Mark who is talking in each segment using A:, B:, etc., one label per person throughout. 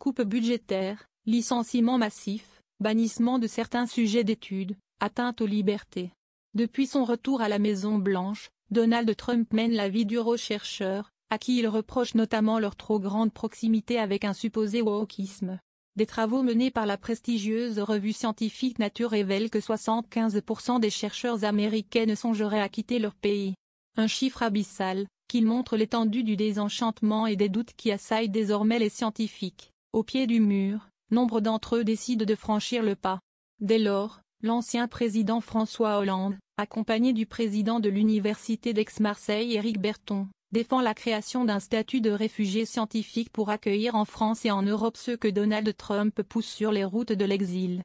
A: coupes budgétaires, licenciements massifs, bannissement de certains sujets d'études, atteinte aux libertés. Depuis son retour à la Maison-Blanche, Donald Trump mène la vie dure aux chercheurs, à qui il reproche notamment leur trop grande proximité avec un supposé wokisme. Des travaux menés par la prestigieuse revue scientifique Nature révèlent que 75% des chercheurs américains ne songeraient à quitter leur pays. Un chiffre abyssal, qui montre l'étendue du désenchantement et des doutes qui assaillent désormais les scientifiques. Au pied du mur, nombre d'entre eux décident de franchir le pas. Dès lors, l'ancien président François Hollande, accompagné du président de l'université d'Aix-Marseille Éric Berton, défend la création d'un statut de réfugié scientifique pour accueillir en France et en Europe ceux que Donald Trump pousse sur les routes de l'exil.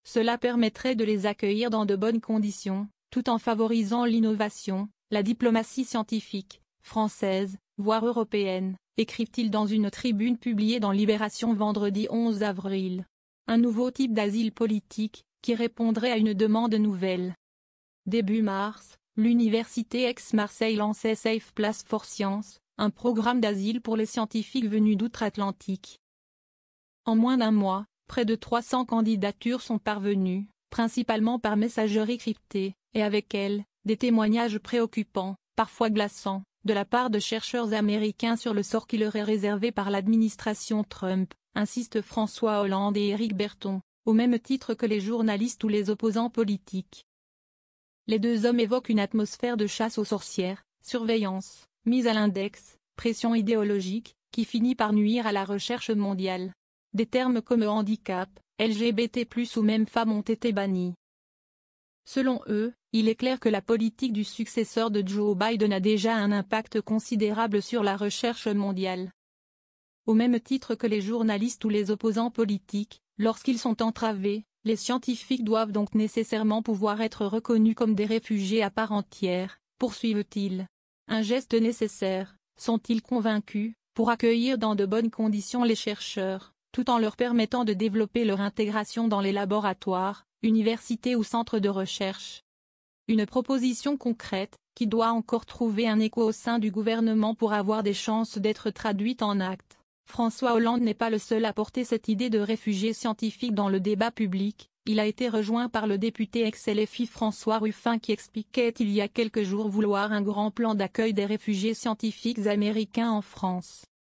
A: Cela permettrait de les accueillir dans de bonnes conditions, tout en favorisant l'innovation, la diplomatie scientifique, française, voire européenne, écrivent-ils dans une tribune publiée dans Libération vendredi 11 avril. Un nouveau type d'asile politique, qui répondrait à une demande nouvelle. Début mars, l'université Aix-Marseille lançait Safe Place for Science, un programme d'asile pour les scientifiques venus d'outre-Atlantique. En moins d'un mois, près de 300 candidatures sont parvenues, principalement par messagerie cryptée, et avec elles, des témoignages préoccupants, parfois glaçants, de la part de chercheurs américains sur le sort qui leur est réservé par l'administration Trump, insistent François Hollande et Éric Berton, au même titre que les journalistes ou les opposants politiques. Les deux hommes évoquent une atmosphère de chasse aux sorcières, surveillance, mise à l'index, pression idéologique, qui finit par nuire à la recherche mondiale. Des termes comme handicap, LGBT+ ou même femmes ont été bannis. Selon eux, il est clair que la politique du successeur de Joe Biden a déjà un impact considérable sur la recherche mondiale. Au même titre que les journalistes ou les opposants politiques, lorsqu'ils sont entravés, les scientifiques doivent donc nécessairement pouvoir être reconnus comme des réfugiés à part entière, poursuivent-ils. Un geste nécessaire, sont-ils convaincus, pour accueillir dans de bonnes conditions les chercheurs, tout en leur permettant de développer leur intégration dans les laboratoires, universités ou centres de recherche. Une proposition concrète, qui doit encore trouver un écho au sein du gouvernement pour avoir des chances d'être traduite en actes. François Hollande n'est pas le seul à porter cette idée de réfugié scientifique dans le débat public, il a été rejoint par le député ex-LFI François Ruffin qui expliquait il y a quelques jours vouloir un grand plan d'accueil des réfugiés scientifiques américains en France.